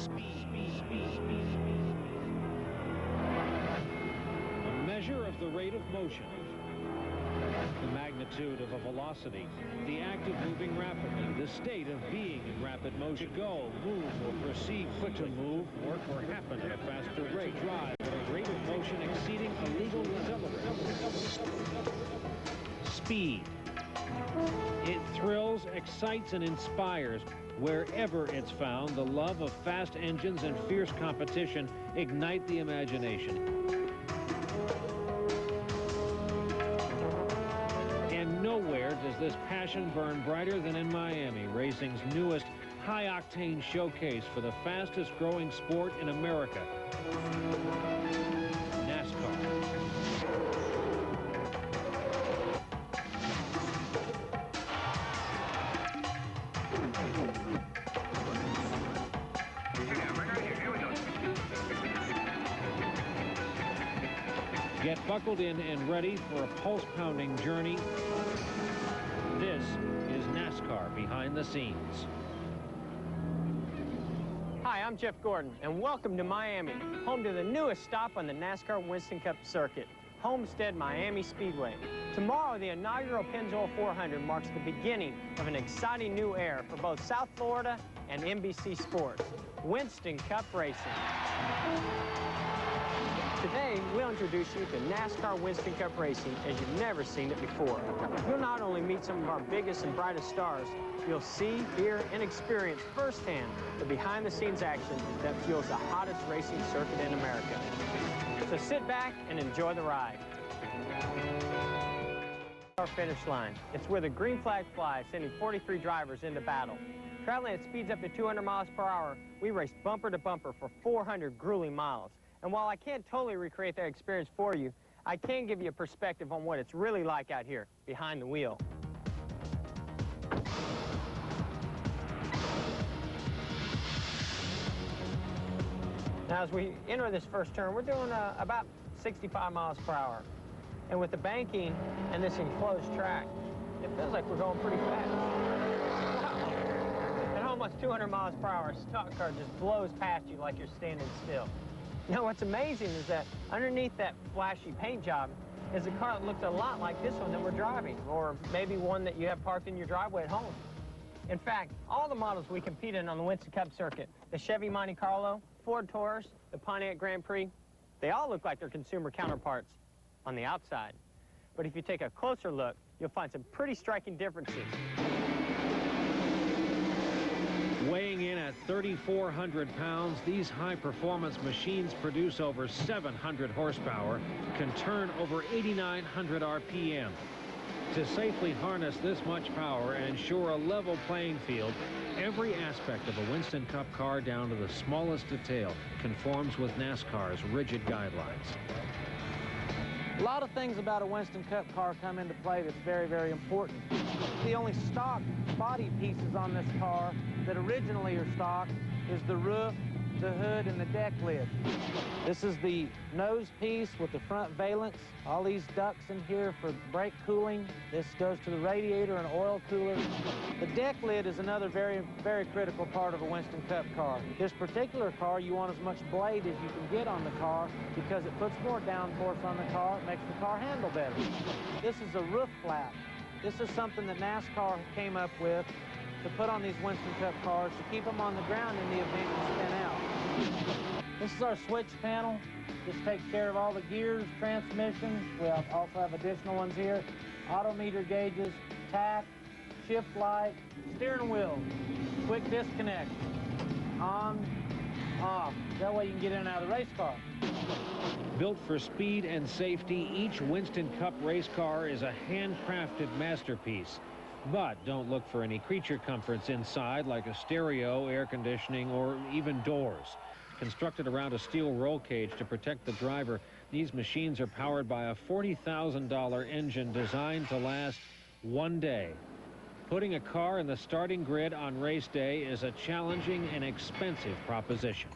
A measure of the rate of motion, the magnitude of a velocity, the act of moving rapidly, the state of being in rapid motion. To go, move, or proceed quick to move, work, or happen at a faster rate. To drive at a rate of motion exceeding a legal limit. Speed. It thrills, excites, and inspires. Wherever it's found, the love of fast engines and fierce competition ignite the imagination. And nowhere does this passion burn brighter than in Miami, racing's newest high-octane showcase for the fastest-growing sport in America, NASCAR. Get buckled in and ready for a pulse-pounding journey. This is NASCAR Behind the Scenes. Hi, I'm Jeff Gordon, and welcome to Miami, home to the newest stop on the NASCAR Winston Cup circuit, Homestead Miami Speedway. Tomorrow, the inaugural Pennzoil 400 marks the beginning of an exciting new era for both South Florida and NBC Sports, Winston Cup racing. Today, we'll introduce you to NASCAR Winston Cup racing as you've never seen it before. You'll not only meet some of our biggest and brightest stars, you'll see, hear, and experience firsthand the behind-the-scenes action that fuels the hottest racing circuit in America. So sit back and enjoy the ride. Our finish line. It's where the green flag flies, sending 43 drivers into battle. Traveling at speeds up to 200 miles per hour, we raced bumper to bumper for 400 grueling miles. And while I can't totally recreate that experience for you, I can give you a perspective on what it's really like out here behind the wheel. Now, as we enter this first turn, we're doing about 65 miles per hour. And with the banking and this enclosed track, it feels like we're going pretty fast. Wow. At almost 200 miles per hour, a stock car just blows past you like you're standing still. Now, what's amazing is that underneath that flashy paint job is a car that looks a lot like this one that we're driving, or maybe one that you have parked in your driveway at home. In fact, all the models we compete in on the Winston Cup circuit, the Chevy Monte Carlo, Ford Taurus, the Pontiac Grand Prix, they all look like their consumer counterparts on the outside. But if you take a closer look, you'll find some pretty striking differences. Weighing in at 3,400 pounds, these high-performance machines produce over 700 horsepower, can turn over 8,900 RPM. To safely harness this much power and ensure a level playing field, every aspect of a Winston Cup car down to the smallest detail conforms with NASCAR's rigid guidelines. A lot of things about a Winston Cup car come into play that's very, very important. The only stock body pieces on this car that originally are stock is the roof, the hood, and the deck lid. This is the nose piece with the front valence. All these ducts in here for brake cooling. This goes to the radiator and oil cooler. The deck lid is another very, very critical part of a Winston Cup car. This particular car, you want as much blade as you can get on the car because it puts more downforce on the car, it makes the car handle better. This is a roof flap. This is something that NASCAR came up with to put on these Winston Cup cars to keep them on the ground in the event you spin out. This is our switch panel. This takes care of all the gears, transmissions. We also have additional ones here. Odometer gauges, tach, shift light, steering wheel, quick disconnect, on, off. That way you can get in and out of the race car. Built for speed and safety, each Winston Cup race car is a handcrafted masterpiece. But don't look for any creature comforts inside, like a stereo, air conditioning, or even doors. Constructed around a steel roll cage to protect the driver, these machines are powered by a $40,000 engine designed to last one day. Putting a car in the starting grid on race day is a challenging and expensive proposition.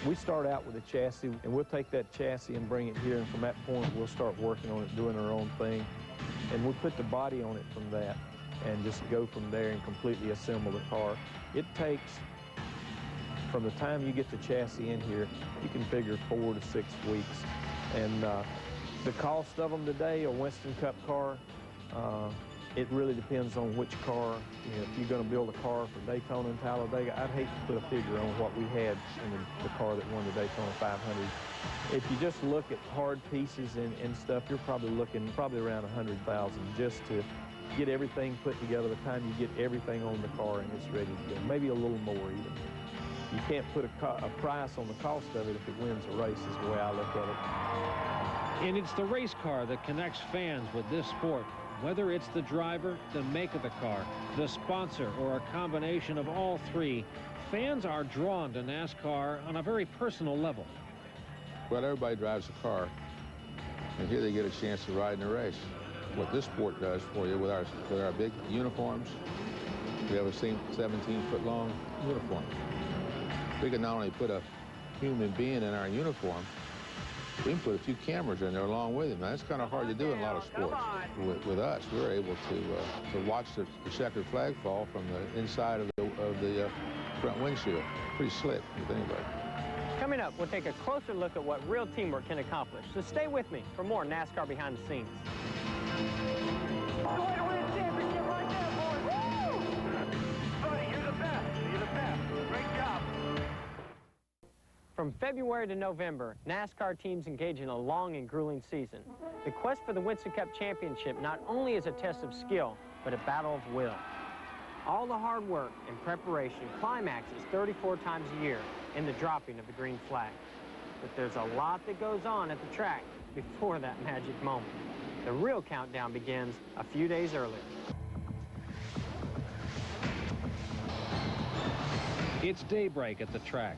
We start out with a chassis, and we'll take that chassis and bring it here, and from that point, we'll start working on it, doing our own thing. And we'll put the body on it from that and just go from there and completely assemble the car. It takes from the time you get the chassis in here, you can figure 4 to 6 weeks. And the cost of them today, a Winston Cup car, it really depends on which car. You know, if you're going to build a car for Daytona and Talladega, I'd hate to put a figure on what we had in the car that won the Daytona 500. If you just look at hard pieces and stuff, you're probably looking around $100,000 just to get everything put together. The time you get everything on the car and it's ready to go, maybe a little more even. You can't put a price on the cost of it if it wins a race, is the way I look at it. And it's the race car that connects fans with this sport. Whether it's the driver, the make of the car, the sponsor, or a combination of all three, fans are drawn to NASCAR on a very personal level. Well, everybody drives a car, and here they get a chance to ride in a race. What this sport does for you with our big uniforms, we have a 17-foot-long uniform. We can not only put a human being in our uniform, we can put a few cameras in there along with him. Now, that's kind of hard to do in a lot of sports. With us, we're able to watch the checkered flag fall from the inside of the front windshield. Pretty slick with anybody. Coming up, we'll take a closer look at what real teamwork can accomplish. So stay with me for more NASCAR Behind the Scenes. Going to win the championship right there, boys. Woo! Buddy, you're the best. You're the best. Great job. From February to November, NASCAR teams engage in a long and grueling season. The quest for the Winston Cup Championship not only is a test of skill, but a battle of will. All the hard work and preparation climaxes 34 times a year in the dropping of the green flag. But there's a lot that goes on at the track before that magic moment. The real countdown begins a few days earlier. It's daybreak at the track.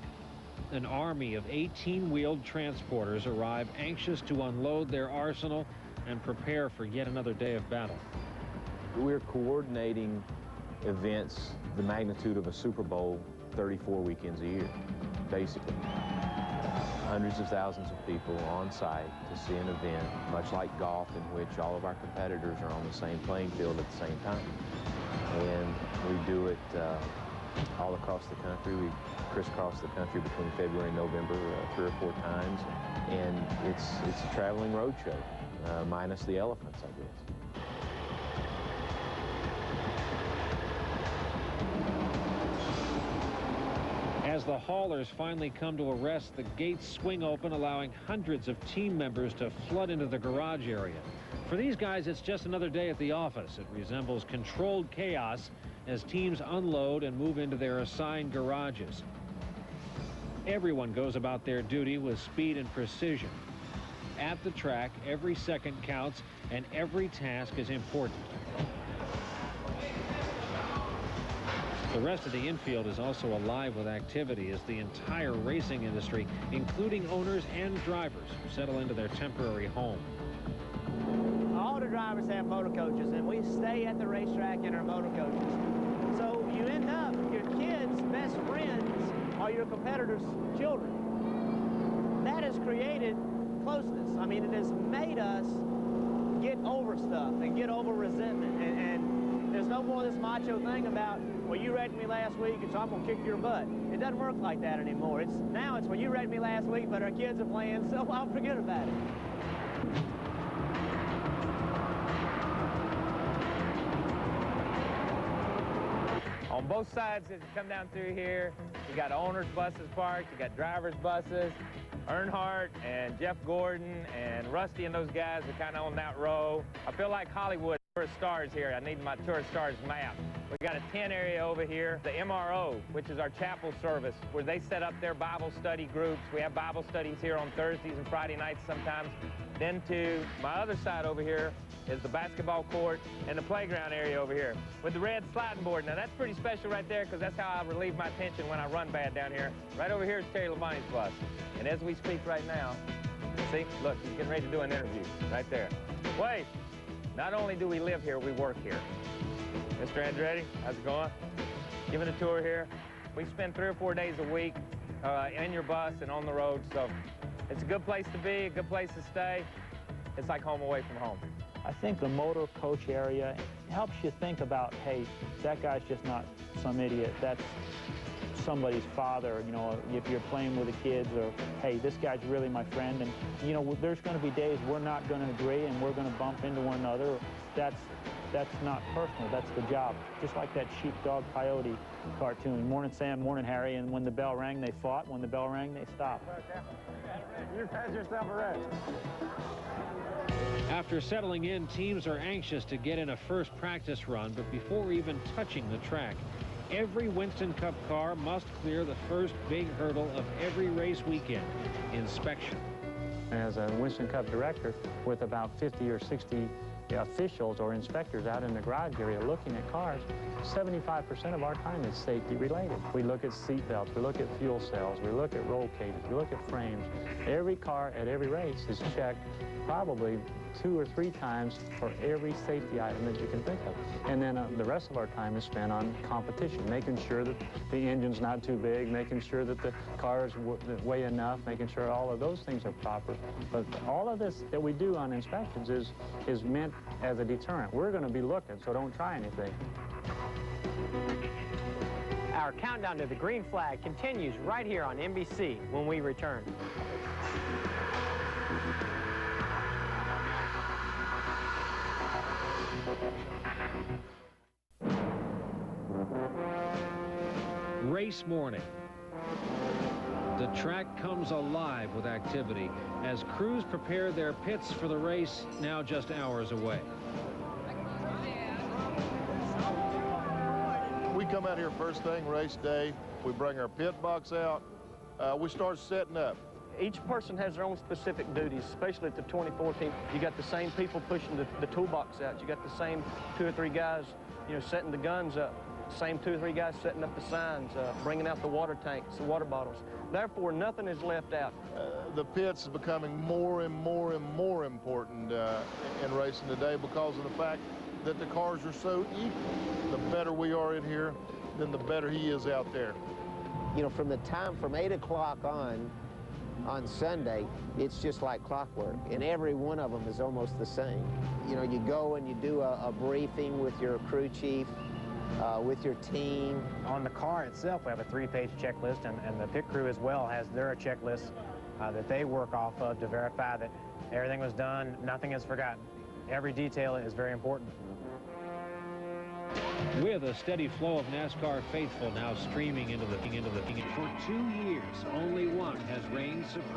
An army of 18-wheeled transporters arrive anxious to unload their arsenal and prepare for yet another day of battle. We're coordinating events the magnitude of a Super Bowl 34 weekends a year, basically. Hundreds of thousands of people on site to see an event, much like golf, in which all of our competitors are on the same playing field at the same time. And we do it all across the country. We crisscross the country between February and November 3 or 4 times. And it's a traveling road show, minus the elephants, I guess. As the haulers finally come to a rest, the gates swing open, allowing hundreds of team members to flood into the garage area. For these guys, it's just another day at the office. It resembles controlled chaos as teams unload and move into their assigned garages. Everyone goes about their duty with speed and precision. At the track, every second counts and every task is important. The rest of the infield is also alive with activity as the entire racing industry, including owners and drivers, settle into their temporary home. All the drivers have motor coaches, and we stay at the racetrack in our motor coaches. So you end up, your kids' best friends are your competitors' children. That has created closeness. I mean, it has made us get over stuff and get over resentment. And there's no more this macho thing about, well, you wrecked me last week, and so I'm going to kick your butt. It doesn't work like that anymore. Now it's, well, you wrecked me last week, but our kids are playing, so I'll forget about it. On both sides, as you come down through here, you got owners' buses parked, you got drivers' buses. Earnhardt and Jeff Gordon and Rusty and those guys are kind of on that row. I feel like Hollywood tourist stars here. I need my tourist stars map. We got a tent area over here, the MRO, which is our chapel service, where they set up their Bible study groups. We have Bible studies here on Thursdays and Friday nights sometimes. Then to my other side over here is the basketball court and the playground area over here with the red sliding board. Now that's pretty special right there, because that's how I relieve my tension when I run bad down here. Right over here is Terry Labonte's bus. And as we speak right now, see, look, he's getting ready to do an interview right there. Wait, not only do we live here, we work here. Mr. Andretti, how's it going? Giving a tour here. We spend 3 or 4 days a week in your bus and on the road, so it's a good place to be, a good place to stay. It's like home away from home. I think the motor coach area helps you think about, hey, that guy's just not some idiot. That's somebody's father, you know, if you're playing with the kids, or, hey, this guy's really my friend, and, you know, there's going to be days we're not going to agree and we're going to bump into one another. That's not personal, that's the job. Just like that sheepdog coyote cartoon, morning Sam, morning Harry, and when the bell rang, they fought. When the bell rang, they stopped. You've had yourself a rest. After settling in, teams are anxious to get in a first practice run, but before even touching the track, every Winston Cup car must clear the first big hurdle of every race weekend, inspection. As a Winston Cup director, with about 50 or 60 officials or inspectors out in the garage area looking at cars, 75% of our time is safety related. We look at seat belts, we look at fuel cells, we look at roll cages, we look at frames. Every car at every race is checked probably 2 or 3 times for every safety item that you can think of. And then the rest of our time is spent on competition, making sure that the engine's not too big, making sure that the cars weigh enough, making sure all of those things are proper. But all of this that we do on inspections is meant as a deterrent. We're going to be looking, so don't try anything. Our countdown to the green flag continues right here on NBC when we return. Race morning. The track comes alive with activity as crews prepare their pits for the race now just hours away. We come out here first thing, race day. We bring our pit box out. We start setting up. Each person has their own specific duties, especially at the 2014. You got the same people pushing the toolbox out. You got the same 2 or 3 guys, you know, setting the guns up. Same 2 or 3 guys setting up the signs, bringing out the water tanks, the water bottles. Therefore, nothing is left out. The pits is becoming more and more and more important in racing today because of the fact that the cars are so equal. The better we are in here, then the better he is out there. You know, from the time from 8 o'clock on Sunday, it's just like clockwork, and every one of them is almost the same. You know, you go and you do a briefing with your crew chief, with your team. On the car itself, we have a 3-page checklist, and the pit crew as well has their checklist that they work off of to verify that everything was done, nothing is forgotten. Every detail is very important. With a steady flow of NASCAR faithful now streaming into the for 2 years, only one has reigned supreme.